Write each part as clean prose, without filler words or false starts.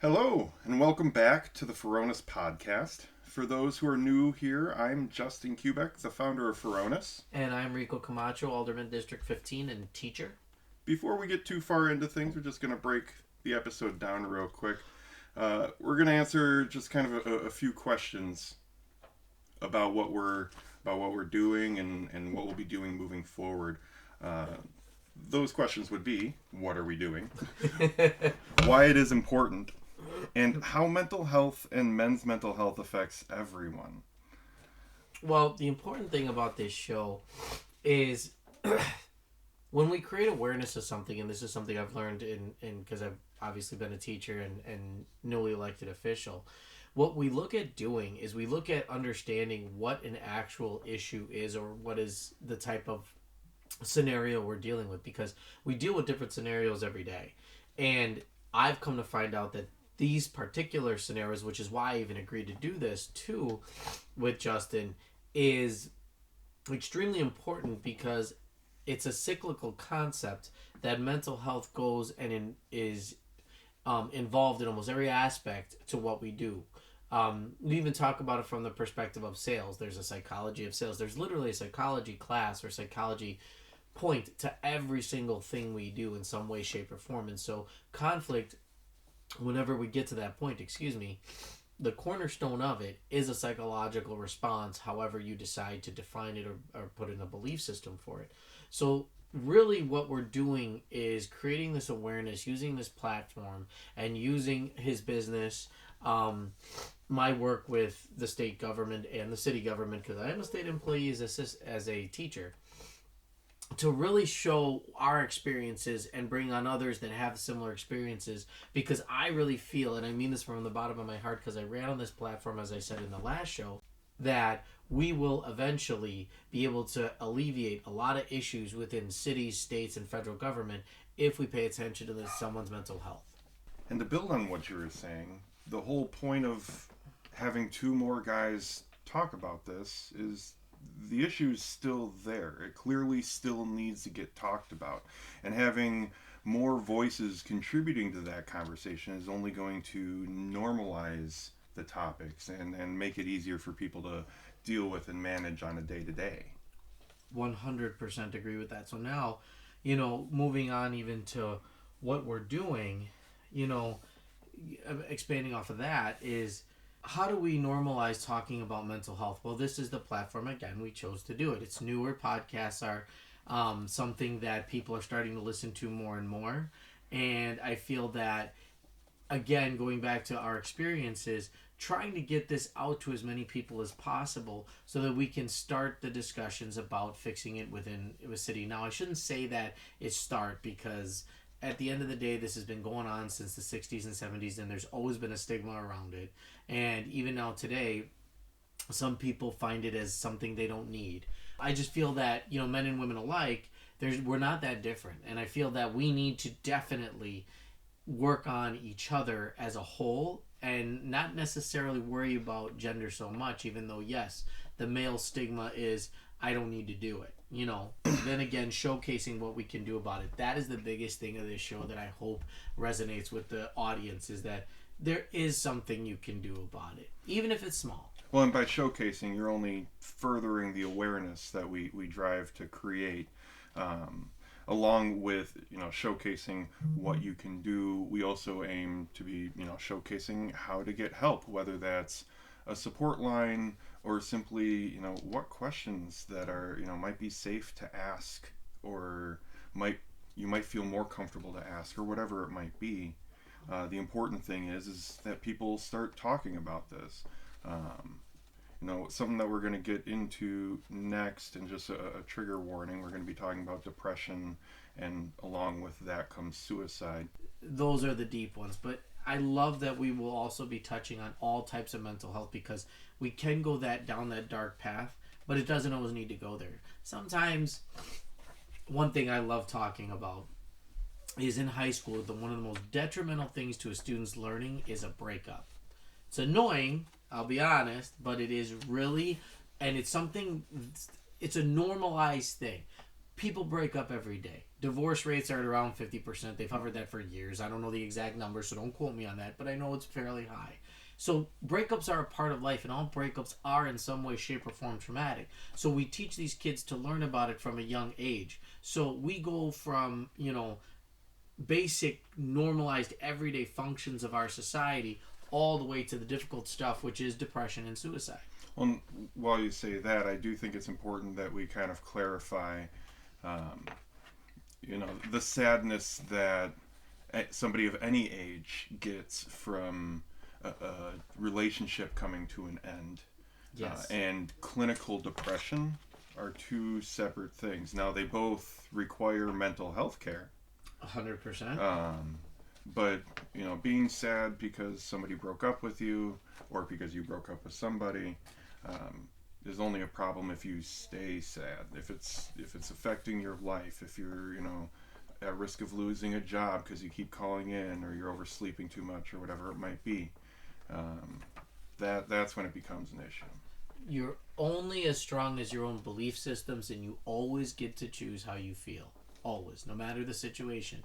Hello, and welcome back to the Furonis podcast. For those who are new here, I'm Justin Kubeck, the founder of Furonis. And I'm Rico Camacho, Alderman District 15 and teacher. Before we get too far into things, we're just going to break the episode down real quick. We're going to answer just kind of a few questions about what we're doing and what we'll be doing moving forward. Those questions would be, what are we doing? Why it is important, and how mental health and men's mental health affects everyone. Well, the important thing about this show is when we create awareness of something, and this is something I've learned in because I've obviously been a teacher and newly elected official, what we look at doing is we look at understanding what an actual issue is or what is the type of scenario we're dealing with, because we deal with different scenarios every day. And I've come to find out that these particular scenarios, which is why I even agreed to do this too with Justin, is extremely important because it's a cyclical concept that mental health goes and is involved in almost every aspect to what we do. We even talk about it from the perspective of sales. There's a psychology of sales. There's literally a psychology class or psychology point to every single thing we do in some way, shape, or form. And so conflict, whenever we get to that point, the cornerstone of it is a psychological response, however you decide to define it or put in a belief system for it. So really what we're doing is creating this awareness, using this platform and using his business, my work with the state government and the city government, because I am a state employee as a teacher, to really show our experiences and bring on others that have similar experiences, because I really feel, and I mean this from the bottom of my heart because I ran on this platform, as I said in the last show, that we will eventually be able to alleviate a lot of issues within cities, states, and federal government if we pay attention to someone's mental health. And to build on what you were saying, the whole point of having two more guys talk about this is the issue is still there. It clearly still needs to get talked about. And having more voices contributing to that conversation is only going to normalize the topics and make it easier for people to deal with and manage on a day-to-day. 100% agree with that. So now, moving on even to what we're doing, expanding off of that is, how do we normalize talking about mental health? Well, this is the platform, again, we chose to do it. It's newer. Podcasts are something that people are starting to listen to more and more. And I feel that, again, going back to our experiences, trying to get this out to as many people as possible so that we can start the discussions about fixing it within a city. Now, I shouldn't say that it's start, because at the end of the day, this has been going on since the 60s and 70s, and there's always been a stigma around it. And even now today, some people find it as something they don't need. I just feel that, men and women alike, we're not that different. And I feel that we need to definitely work on each other as a whole and not necessarily worry about gender so much, even though, yes, the male stigma is, I don't need to do it. Then again, showcasing what we can do about it. That is the biggest thing of this show that I hope resonates with the audience, is that there is something you can do about it, even if it's small. Well, and by showcasing, you're only furthering the awareness that we drive to create. Along with, showcasing what you can do, we also aim to be, showcasing how to get help, whether that's a support line or simply, what questions that are, might be safe to ask, or you might feel more comfortable to ask, or whatever it might be. The important thing is that people start talking about this. Something that we're going to get into next, and just a trigger warning, we're going to be talking about depression, and along with that comes suicide. Those are the deep ones, but I love that we will also be touching on all types of mental health, because we can go down that dark path, but it doesn't always need to go there. Sometimes, one thing I love talking about is, in high school, one of the most detrimental things to a student's learning is a breakup. It's annoying, I'll be honest, but it is really, and it's a normalized thing. people break up every day. Divorce rates are at around 50%. They've hovered that for years. I don't know the exact number, so don't quote me on that, but I know it's fairly high. So breakups are a part of life, and all breakups are in some way, shape, or form traumatic. So we teach these kids to learn about it from a young age. So we go from, basic, normalized, everyday functions of our society all the way to the difficult stuff, which is depression and suicide. Well, while you say that, I do think it's important that we kind of clarify, um, the sadness that somebody of any age gets from a relationship coming to an end. Yes. And clinical depression are two separate things. Now, they both require mental health care. 100%. But, being sad because somebody broke up with you or because you broke up with somebody is only a problem if you stay sad. If it's affecting your life, if you're, at risk of losing a job because you keep calling in or you're oversleeping too much or whatever it might be, that's when it becomes an issue. You're only as strong as your own belief systems, and you always get to choose how you feel. Always, no matter the situation.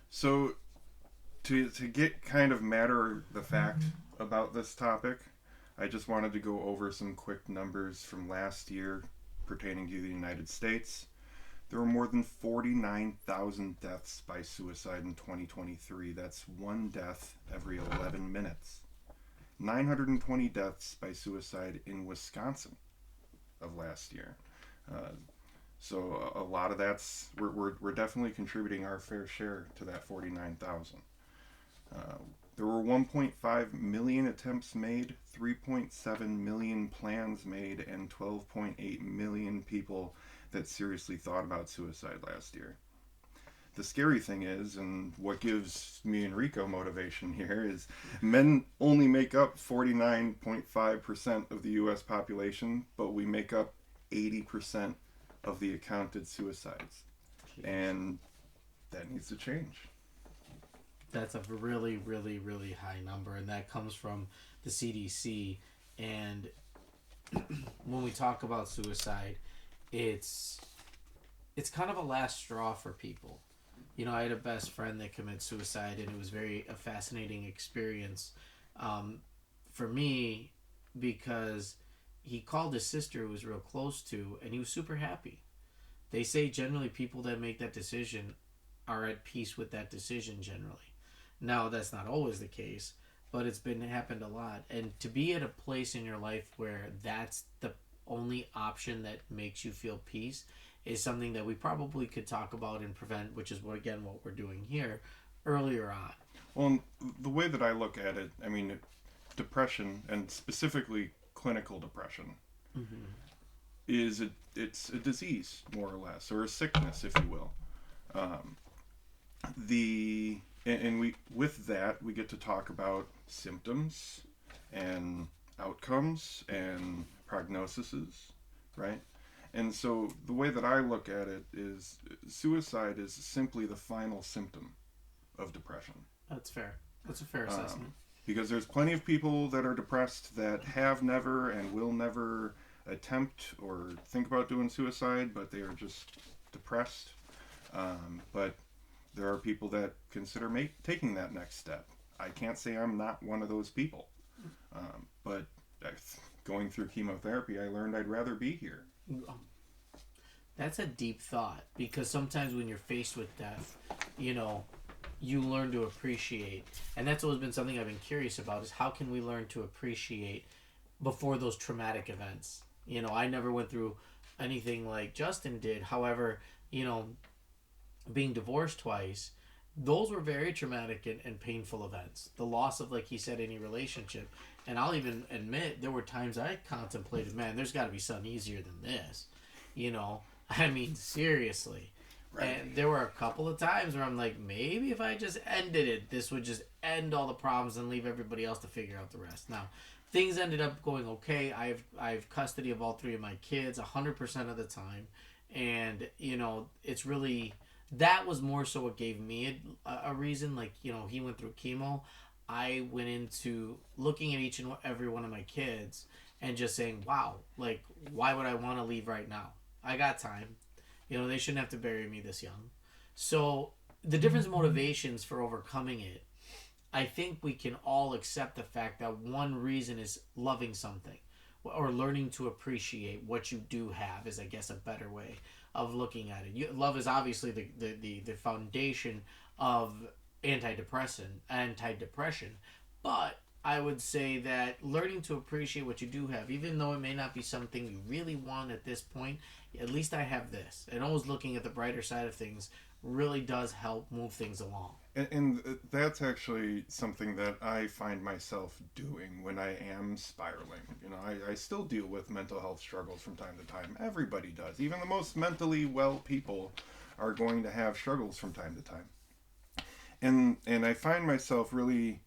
So, to get kind of matter the fact about this topic, I just wanted to go over some quick numbers from last year pertaining to the United States. There were more than 49,000 deaths by suicide in 2023. That's one death every 11 minutes. 920 deaths by suicide in Wisconsin of last year. So a lot of that's, we're definitely contributing our fair share to that 49,000. There were 1.5 million attempts made, 3.7 million plans made, and 12.8 million people that seriously thought about suicide last year. The scary thing is, and what gives me and Rico motivation here, is men only make up 49.5% of the U.S. population, but we make up 80% of the accounted suicides. And that needs to change. That's a really, really, really high number, and that comes from the CDC. And when we talk about suicide, it's kind of a last straw for people. I had a best friend that committed suicide, and it was a fascinating experience for me, because he called his sister, who was real close to, and he was super happy. They say generally people that make that decision are at peace with that decision generally. Now, that's not always the case, but it's happened a lot. And to be at a place in your life where that's the only option that makes you feel peace is something that we probably could talk about and prevent, which is what we're doing here earlier on. Well, the way that I look at it, I mean, depression, and specifically clinical depression, it's a disease, more or less, or a sickness, if you will. With that, we get to talk about symptoms and outcomes and prognoses, right? And so the way that I look at it is suicide is simply the final symptom of depression. That's fair. That's a fair assessment. Because there's plenty of people that are depressed that have never and will never attempt or think about doing suicide, but they are just depressed. But there are people that consider taking that next step. I can't say I'm not one of those people. But going through chemotherapy, I learned I'd rather be here. That's a deep thought, because sometimes when you're faced with death, you learn to appreciate. And that's always been something I've been curious about, is how can we learn to appreciate before those traumatic events? I never went through anything like Justin did. However, being divorced twice, those were very traumatic and painful events. The loss of, like he said, any relationship. And I'll even admit, there were times I contemplated, man, there's got to be something easier than this. I mean, seriously. Right. And there were a couple of times where I'm like, maybe if I just ended it, this would just end all the problems and leave everybody else to figure out the rest. Now, things ended up going okay. I've custody of all three of my kids 100% of the time. And, it's really, that was more so what gave me a reason. Like, he went through chemo. I went into looking at each and every one of my kids and just saying, wow, like, why would I want to leave right now? I got time. They shouldn't have to bury me this young. So the different motivations for overcoming it, I think we can all accept the fact that one reason is loving something or learning to appreciate what you do have is, I guess, a better way of looking at it. Love is obviously the foundation of anti-depression, but I would say that learning to appreciate what you do have, even though it may not be something you really want at this point, at least I have this. And always looking at the brighter side of things really does help move things along. And that's actually something that I find myself doing when I am spiraling. I still deal with mental health struggles from time to time. Everybody does. Even the most mentally well people are going to have struggles from time to time. And I find myself really,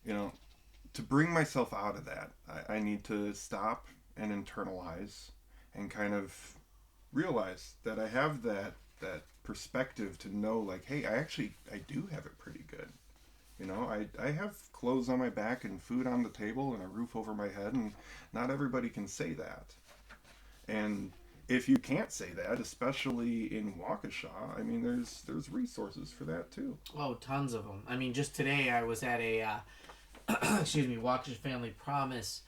to bring myself out of that, I need to stop and internalize and kind of realize that I have that perspective to know, like, hey, I do have it pretty good. I have clothes on my back and food on the table and a roof over my head, and not everybody can say that. And if you can't say that, especially in Waukesha, I mean, there's resources for that too. Oh, tons of them. I mean, just today I was at a Waukesha Family Promise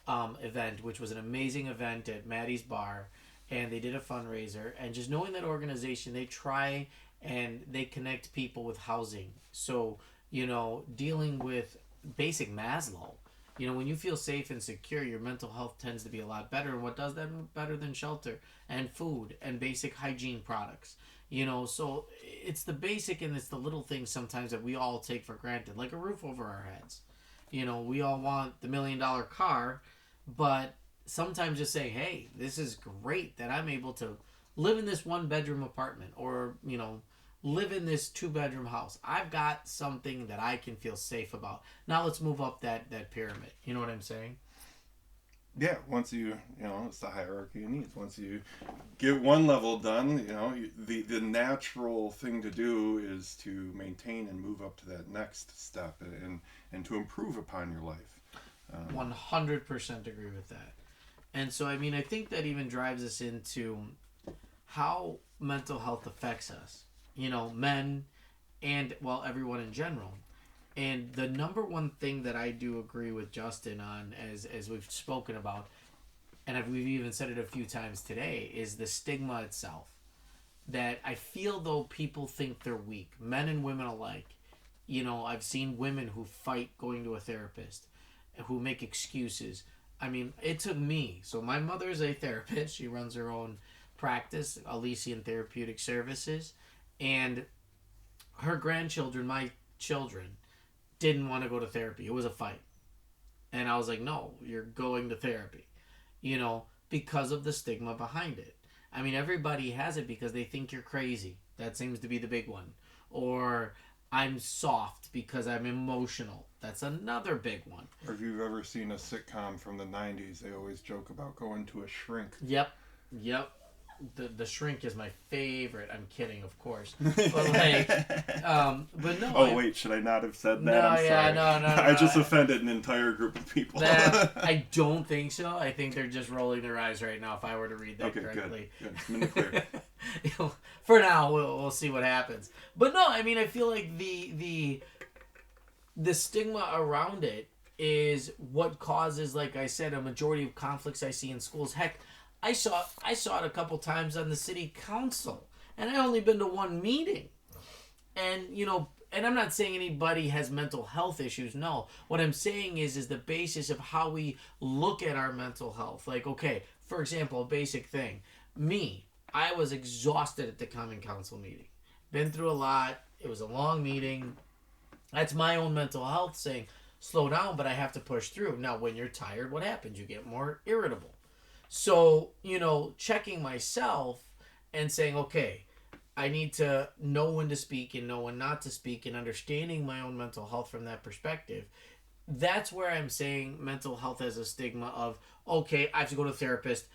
event, which was an amazing event at Maddie's Bar, and they did a fundraiser. And just knowing that organization, they try and they connect people with housing. So, dealing with basic Maslow. When you feel safe and secure, your mental health tends to be a lot better. And what does that better than shelter and food and basic hygiene products? So it's the basic and it's the little things sometimes that we all take for granted, like a roof over our heads. We all want the $1 million car, but sometimes just saying, hey, this is great that I'm able to live in this 1-bedroom apartment or, live in this 2-bedroom house. I've got something that I can feel safe about. Now let's move up that pyramid. You know what I'm saying? Yeah, once it's the hierarchy of needs. Once you get one level done, the natural thing to do is to maintain and move up to that next step and to improve upon your life. 100% agree with that. And so, I mean, I think that even drives us into how mental health affects us, men and, everyone in general. And the number one thing that I do agree with Justin on, as we've spoken about, and we've even said it a few times today, is the stigma itself. That I feel though people think they're weak, men and women alike. I've seen women who fight going to a therapist, who make excuses. I mean, it took me. So my mother's a therapist. She runs her own practice, Elysian Therapeutic Services. And her grandchildren, my children, didn't want to go to therapy. It was a fight. And I was like, no, you're going to therapy. Because of the stigma behind it. I mean, everybody has it because they think you're crazy. That seems to be the big one. Or I'm soft because I'm emotional. That's another big one. Or if you've ever seen a sitcom from the 90s, they always joke about going to a shrink. Yep. The shrink is my favorite. I'm kidding, of course. But but no. Oh, wait, should I not have said that? No, I'm sorry. No. I just offended an entire group of people. I don't think so. I think they're just rolling their eyes right now if I were to read that correctly. Good. I'm in the clear. For now, we'll see what happens. But no, I mean, I feel like the stigma around it is what causes, like I said, a majority of conflicts I see in schools. Heck, I saw it a couple times on the city council, and I only been to one meeting. And and I'm not saying anybody has mental health issues. No, what I'm saying is the basis of how we look at our mental health. Like, okay, for example, a basic thing. I was exhausted at the common council meeting. Been through a lot. It was a long meeting. That's my own mental health saying, slow down, but I have to push through. Now, when you're tired, what happens? You get more irritable. So, checking myself and saying, okay, I need to know when to speak and know when not to speak, and understanding my own mental health from that perspective. That's where I'm saying mental health has a stigma of, okay, I have to go to a therapist.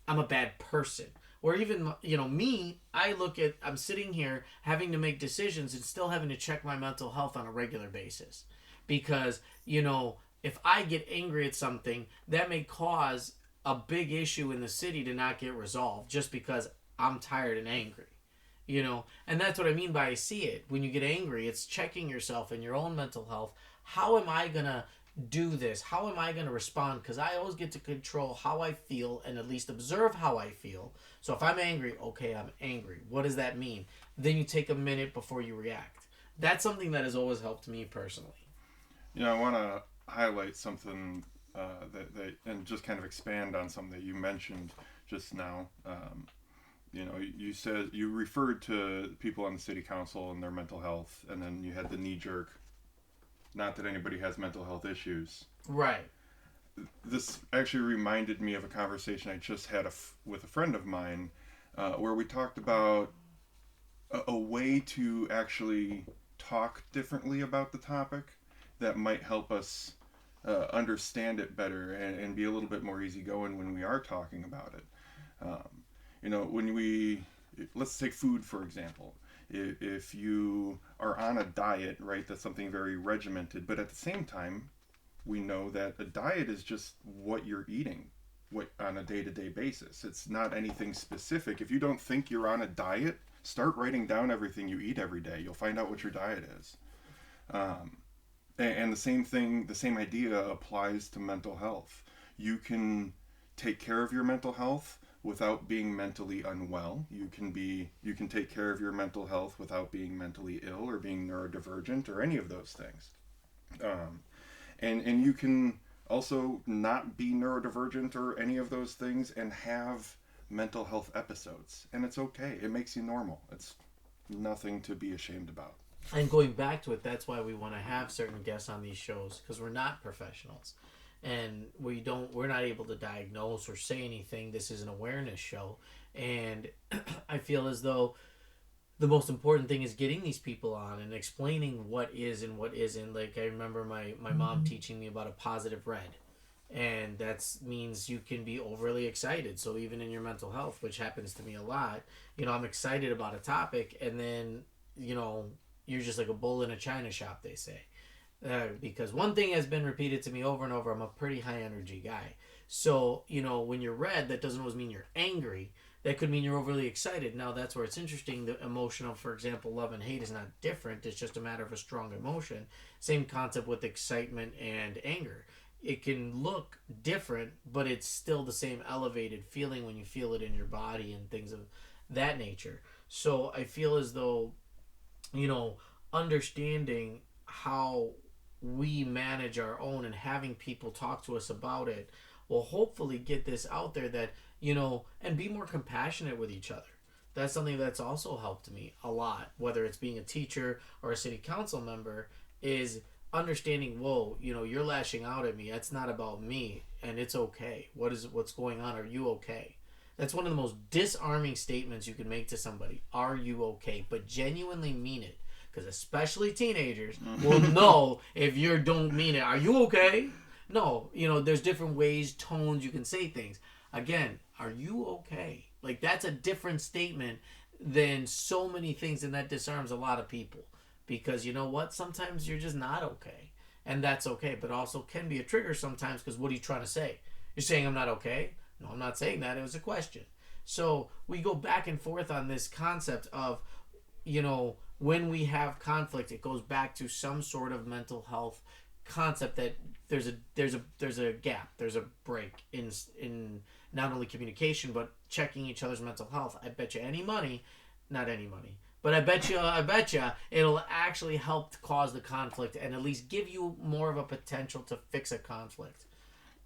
I'm a bad person. Or even, me, I'm sitting here having to make decisions and still having to check my mental health on a regular basis. Because, if I get angry at something, that may cause a big issue in the city to not get resolved just because I'm tired and angry. And that's what I mean by I see it. When you get angry, it's checking yourself and your own mental health. How am I going to do this? How am I going to respond? Because I always get to control how I feel and at least observe how I feel. So if I'm angry, okay, I'm angry. What does that mean? Then you take a minute before you react. That's something that has always helped me personally. I want to highlight something that and just kind of expand on something that you mentioned just now. You said you referred to people on the city council and their mental health, and then you had the knee jerk. Not that anybody has mental health issues. Right. This actually reminded me of a conversation I just had with a friend of mine, where we talked about a way to actually talk differently about the topic that might help us understand it better and be a little bit more easygoing when we are talking about it. Let's take food for example. If you are on a diet, right, that's something very regimented, but at the same time, we know that a diet is just what you're eating on a day-to-day basis. It's not anything specific. If you don't think you're on a diet, start writing down everything you eat every day. You'll find out what your diet is. And the same idea applies to mental health. You can take care of your mental health without being mentally unwell. You can take care of your mental health without being mentally ill or being neurodivergent or any of those things. And you can also not be neurodivergent or any of those things and have mental health episodes. And it's okay. It makes you normal. It's nothing to be ashamed about. And going back to it, that's why we want to have certain guests on these shows, because we're not professionals. And we're not able to diagnose or say anything. This is an awareness show. And I feel as though the most important thing is getting these people on and explaining what is and what isn't. Like I remember my mom teaching me about a positive red. And that means you can be overly excited. So even in your mental health, which happens to me a lot, I'm excited about a topic and then, you're just like a bull in a china shop, they say. Because one thing has been repeated to me over and over, I'm a pretty high energy guy. So, when you're red, that doesn't always mean you're angry. That could mean you're overly excited. Now, that's where it's interesting. The emotion of, for example, love and hate is not different. It's just a matter of a strong emotion. Same concept with excitement and anger. It can look different, but it's still the same elevated feeling when you feel it in your body and things of that nature. So I feel as though, understanding how we manage our own and having people talk to us about it will hopefully get this out there that, and be more compassionate with each other. That's something that's also helped me a lot, whether it's being a teacher or a city council member, is understanding, whoa, you're lashing out at me. That's not about me, and it's okay. What's going on? Are you okay? That's one of the most disarming statements you can make to somebody. Are you okay? But genuinely mean it. Because especially teenagers will know if you don't mean it. Are you okay? No. There's different ways, tones you can say things. Again, are you okay? Like, that's a different statement than so many things, and that disarms a lot of people. Because you know what? Sometimes you're just not okay. And that's okay. But also can be a trigger sometimes, because what are you trying to say? You're saying I'm not okay? No, I'm not saying that. It was a question. So we go back and forth on this concept of, when we have conflict, it goes back to some sort of mental health concept that there's a gap, there's a break in not only communication but checking each other's mental health. I bet you not any money, but I bet you it'll actually help cause the conflict and at least give you more of a potential to fix a conflict.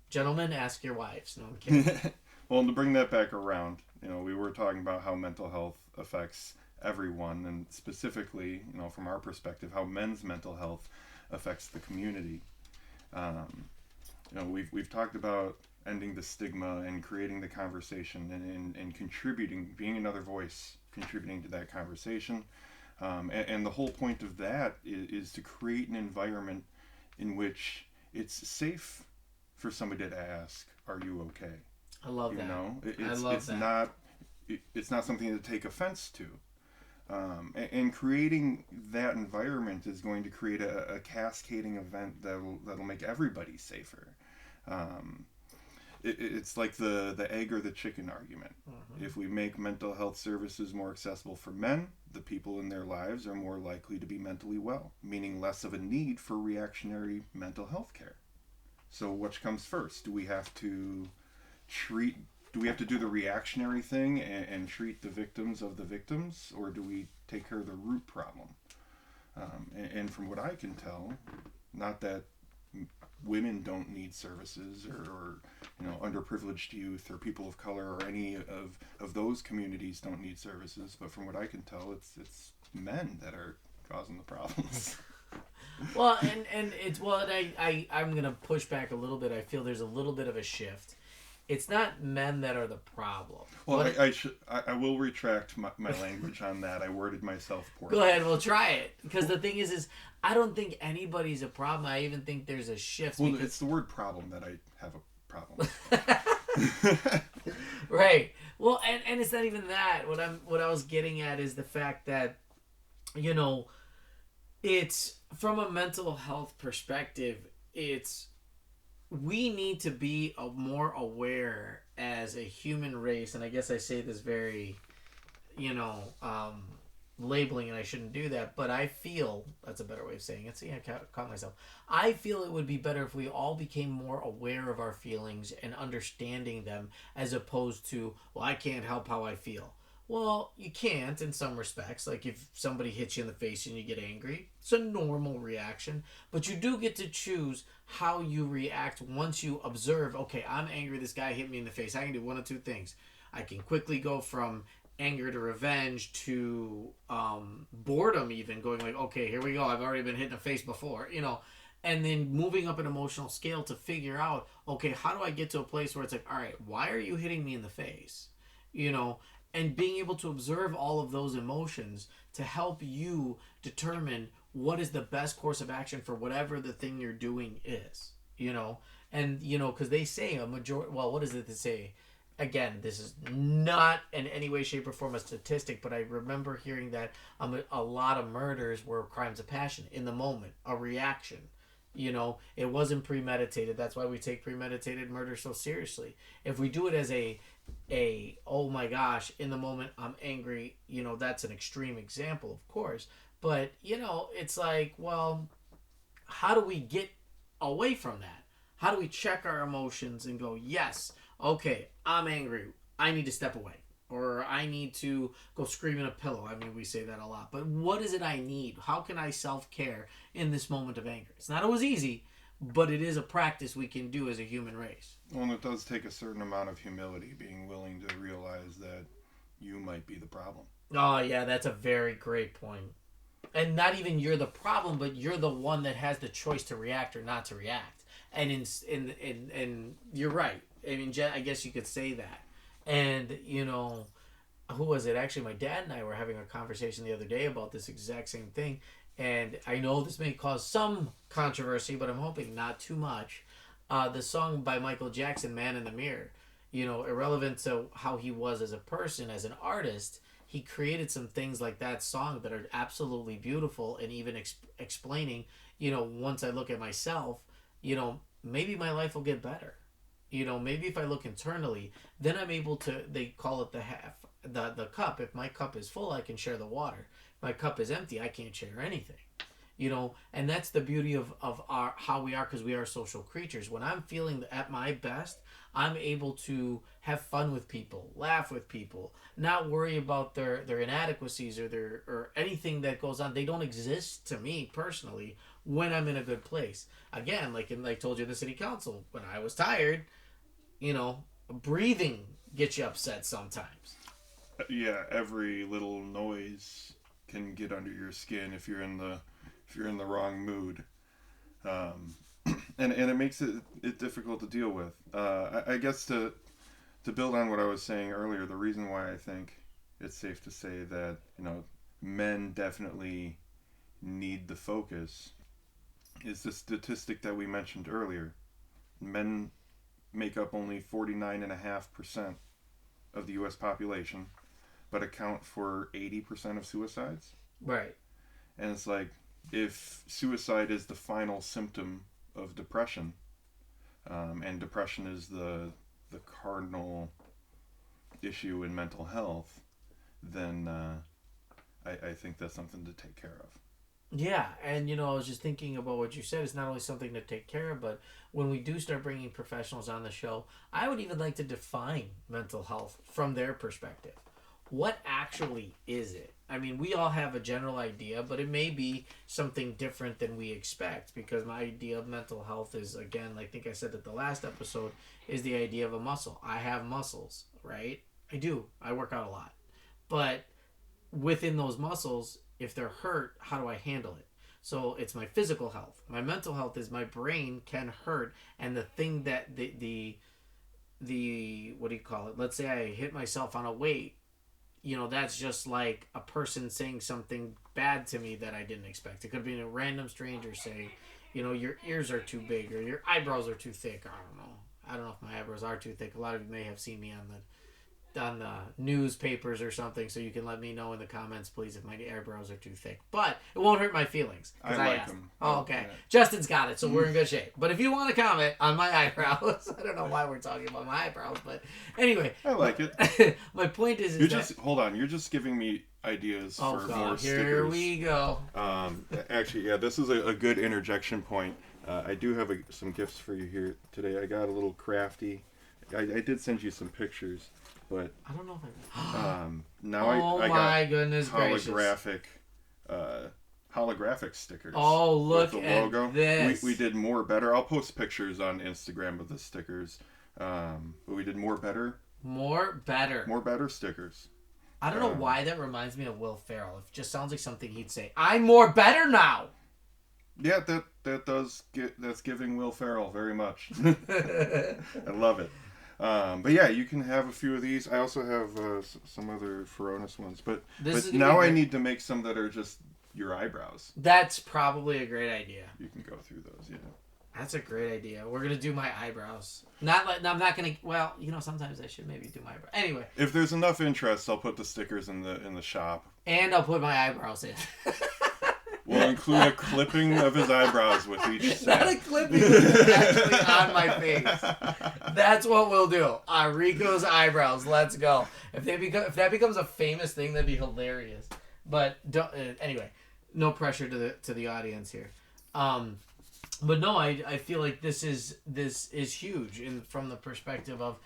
Gentlemen, ask your wives. No, I'm kidding. Well, to bring that back around, we were talking about how mental health affects everyone, and specifically, from our perspective, how men's mental health affects the community. We've talked about ending the stigma and creating the conversation and contributing, being another voice, contributing to that conversation. And the whole point of that is to create an environment in which it's safe for somebody to ask, "Are you okay?" I love that. It's not something to take offense to. And creating that environment is going to create a cascading event that'll make everybody safer. it's like the egg or the chicken argument. Mm-hmm. If we make mental health services more accessible for men, the people in their lives are more likely to be mentally well, meaning less of a need for reactionary mental health care. So which comes first? Treat do we have to do the reactionary thing and treat the victims of the victims, or do we take care of the root problem? And from what I can tell, not that women don't need services, or underprivileged youth or people of color or any of those communities don't need services, but from what I can tell, it's men that are causing the problems. Well, and it's well, and I'm gonna push back a little bit. I feel there's a little bit of a shift. It's not men that are the problem. Well, I will retract my language on that. I worded myself poorly. Go ahead, we'll try it. Because the thing is I don't think anybody's a problem. I even think there's a shift. Well, because... it's the word problem that I have a problem with. Right. Well, and it's not even that. What I was getting at is the fact that, it's from a mental health perspective, we need to be more aware as a human race, and I guess I say this very, labeling, and I shouldn't do that, but I feel that's a better way of saying it. See, I caught myself. I feel it would be better if we all became more aware of our feelings and understanding them, as opposed to, well, I can't help how I feel. Well, you can't in some respects. Like if somebody hits you in the face and you get angry, it's a normal reaction. But you do get to choose how you react once you observe, okay, I'm angry, this guy hit me in the face. I can do one of two things. I can quickly go from anger to revenge to boredom, even going like, okay, here we go. I've already been hit in the face before, and then moving up an emotional scale to figure out, okay, how do I get to a place where it's like, all right, why are you hitting me in the face? And being able to observe all of those emotions to help you determine what is the best course of action for whatever the thing you're doing is, and because they say a majority, well, what is it to say? Again, this is not in any way, shape, or form a statistic, but I remember hearing that a lot of murders were crimes of passion in the moment, a reaction. It wasn't premeditated. That's why we take premeditated murder so seriously. If we do it as a oh my gosh, in the moment I'm angry, that's an extreme example, of course. But it's like, well, how do we get away from that? How do we check our emotions and go, yes, okay, I'm angry, I need to step away, or I need to go scream in a pillow. I mean, we say that a lot, but what is it I need? How can I self-care in this moment of anger? It's not always easy, but it is a practice we can do as a human race. Well, and it does take a certain amount of humility, being willing to realize that you might be the problem. Oh yeah, that's a very great point. And not even you're the problem, but you're the one that has the choice to react or not to react. And in you're right. I mean, I guess you could say that. And who was it? Actually, my dad and I were having a conversation the other day about this exact same thing. And I know this may cause some controversy, but I'm hoping not too much. The song by Michael Jackson, "Man in the Mirror," irrelevant to how he was as a person, as an artist, he created some things like that song that are absolutely beautiful, and even explaining, once I look at myself, maybe my life will get better. Maybe if I look internally, then I'm able to, they call it the cup. If my cup is full, I can share the water. If my cup is empty, I can't share anything. And that's the beauty of our how we are, because we are social creatures. When I'm feeling at my best, I'm able to have fun with people, laugh with people, not worry about their inadequacies or anything that goes on. They don't exist to me personally when I'm in a good place. Again, like I told you, the city council, when I was tired, breathing gets you upset sometimes. Yeah, every little noise can get under your skin if you're in the wrong mood, and it makes it difficult to deal with. I guess to build on what I was saying earlier, the reason why I think it's safe to say that men definitely need the focus is the statistic that we mentioned earlier. Men make up only 49.5% of the U.S. population, but account for 80% of suicides. Right. And it's like, if suicide is the final symptom of depression, and depression is the the cardinal issue in mental health, then I think that's something to take care of. Yeah, and I was just thinking about what you said. It's not only something to take care of, but when we do start bringing professionals on the show, I would even like to define mental health from their perspective. What actually is it? I mean, we all have a general idea, but it may be something different than we expect, because my idea of mental health is, again, I think I said at the last episode, is the idea of a muscle. I have muscles, right? I do. I work out a lot. But within those muscles, if they're hurt, how do I handle it? So it's my physical health. My mental health is my brain can hurt, and the thing that the what do you call it? Let's say I hit myself on a weight. That's just like a person saying something bad to me that I didn't expect. It could be a random stranger saying, your ears are too big or your eyebrows are too thick. I don't know if my eyebrows are too thick. A lot of you may have seen me on the newspapers or something, so you can let me know in the comments, please, if my eyebrows are too thick. But it won't hurt my feelings. I like them. Oh, okay. Yeah. Justin's got it, so we're in good shape. But if you want to comment on my eyebrows, I don't know why we're talking about my eyebrows, but anyway. I like it. My point is hold on. You're just giving me ideas for more stickers. Here we go. Actually, yeah, this is a good interjection point. I do have some gifts for you here today. I got a little crafty. I did send you some pictures. But I don't know if now I got goodness holographic stickers. Oh, look with the logo. At this. We did more better. I'll post pictures on Instagram of the stickers. But we did more better stickers. I don't know why that reminds me of Will Ferrell. It just sounds like something he'd say. I'm more better now. Yeah, that's giving Will Ferrell very much. I love it. But yeah, you can have a few of these. I also have some other Furonis ones, but now I need to make some that are just your eyebrows. That's probably a great idea. You can go through those, yeah. That's a great idea. We're gonna do my eyebrows. I'm not gonna. Well, sometimes I should maybe do my eyebrows. Anyway, if there's enough interest, I'll put the stickers in the shop, and I'll put my eyebrows in. We'll include a clipping of his eyebrows with each set. Not a clipping, it's actually on my face. That's what we'll do. Rico's eyebrows. Let's go. If that becomes a famous thing, that'd be hilarious. But anyway, no pressure to the audience here. But no, I feel like this is huge from the perspective of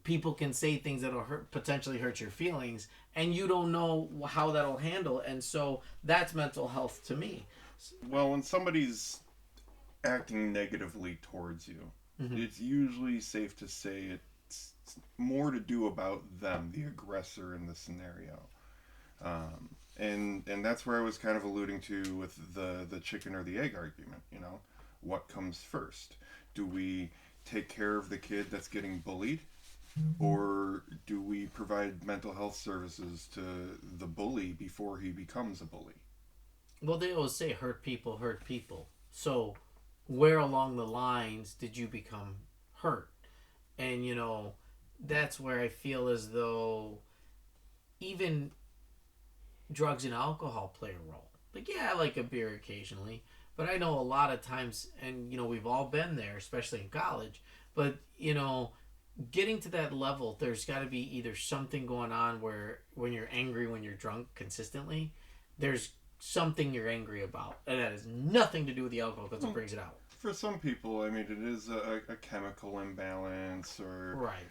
people can say things that'll potentially hurt your feelings, and you don't know how that'll handle, and so that's mental health to me. Well, when somebody's acting negatively towards you, it's usually safe to say it's more to do about them, the aggressor in the scenario. And that's where I was kind of alluding to with the chicken or the egg argument. What comes first? Do we take care of the kid that's getting bullied? Or do we provide mental health services to the bully before he becomes a bully? Well, they always say hurt people hurt people. So where along the lines did you become hurt? And, that's where I feel as though even drugs and alcohol play a role. Like, yeah, I like a beer occasionally. But I know a lot of times, and, we've all been there, especially in college. But, getting to that level, there's got to be either something going on where when you're angry, when you're drunk consistently, there's something you're angry about. And that has nothing to do with the alcohol because it brings it out. For some people, I mean, it is a chemical imbalance or, right.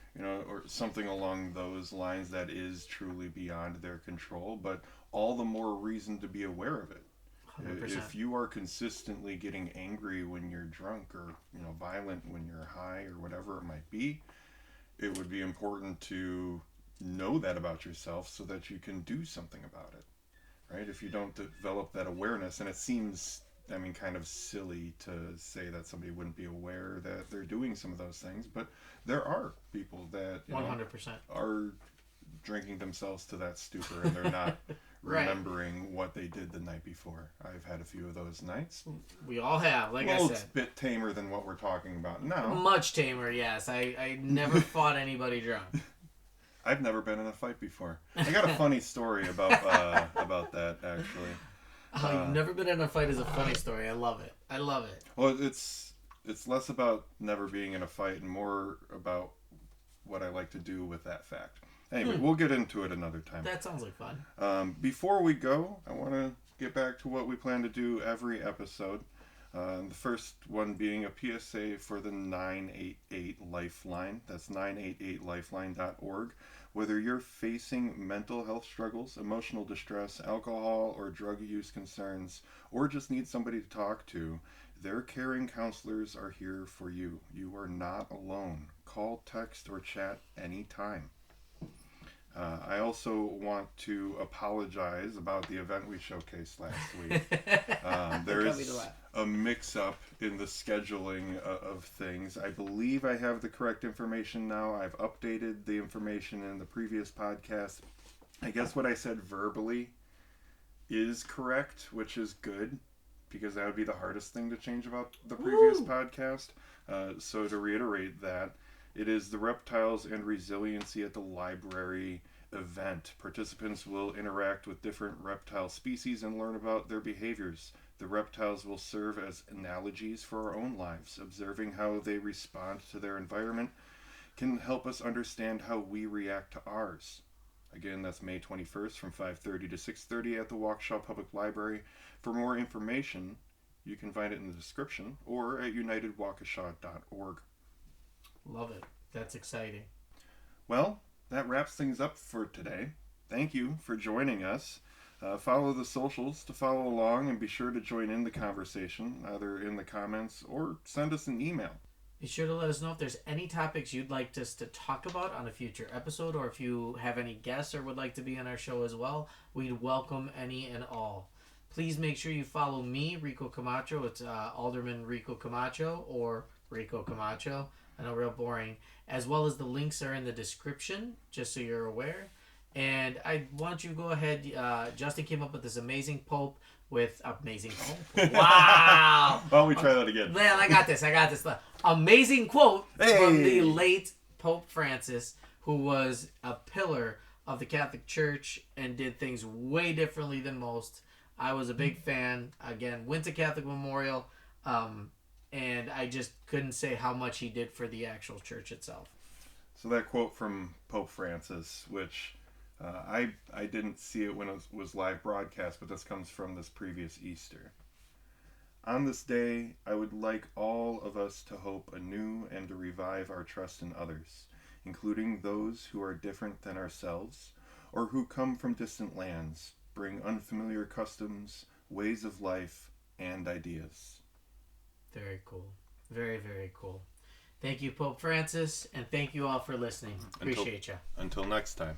Or something along those lines that is truly beyond their control. But all the more reason to be aware of it. 100%. If you are consistently getting angry when you're drunk or, violent when you're high or whatever it might be, it would be important to know that about yourself so that you can do something about it, right? If you don't develop that awareness, and it seems, kind of silly to say that somebody wouldn't be aware that they're doing some of those things, but there are people that 100% are drinking themselves to that stupor and they're not remembering what they did the night before. I've had a few of those nights. We all have, I said. It's a bit tamer than what we're talking about now. Much tamer, yes. I never fought anybody drunk. I've never been in a fight before. I got a funny story about that, actually. Oh, you've never been in a fight is a funny story. I love it. Well, it's less about never being in a fight and more about what I like to do with that fact. Anyway, we'll get into it another time. That sounds like fun. Before we go, I want to get back to what we plan to do every episode. The first one being a PSA for the 988 Lifeline. That's 988lifeline.org. Whether you're facing mental health struggles, emotional distress, alcohol or drug use concerns, or just need somebody to talk to, their caring counselors are here for you. You are not alone. Call, text, or chat anytime. I also want to apologize about the event we showcased last week. There is a mix-up in the scheduling of things. I believe I have the correct information now. I've updated the information in the previous podcast. I guess what I said verbally is correct, which is good, because that would be the hardest thing to change about the previous podcast. So to reiterate that, it is the Reptiles and Resiliency at the Library event. Participants will interact with different reptile species and learn about their behaviors. The reptiles will serve as analogies for our own lives. Observing how they respond to their environment can help us understand how we react to ours. Again, that's May 21st from 5:30 to 6:30 at the Waukesha Public Library. For more information, you can find it in the description or at unitedwaukesha.org. Love it. That's exciting. Well, that wraps things up for today. Thank you for joining us. Follow the socials to follow along and be sure to join in the conversation, either in the comments or send us an email. Be sure to let us know if there's any topics you'd like us to talk about on a future episode, or if you have any guests or would like to be on our show as well. We'd welcome any and all. Please make sure you follow me, Rico Camacho. It's Alderman Rico Camacho or Rico Camacho. I know, real boring. As well as the links are in the description, just so you're aware. And I want you to go ahead. Justin came up with this amazing Pope with amazing Pope. Wow! Why don't we try that again? Man, I got this. Amazing quote from the late Pope Francis, who was a pillar of the Catholic Church and did things way differently than most. I was a big fan. Again, went to Catholic Memorial. And I just couldn't say how much he did for the actual church itself. So that quote from Pope Francis, which I didn't see it when it was live broadcast, but this comes from this previous Easter. On this day, I would like all of us to hope anew and to revive our trust in others, including those who are different than ourselves or who come from distant lands, bring unfamiliar customs, ways of life, and ideas. Very cool. Very, very cool. Thank you, Pope Francis, and thank you all for listening. Appreciate you. Until next time.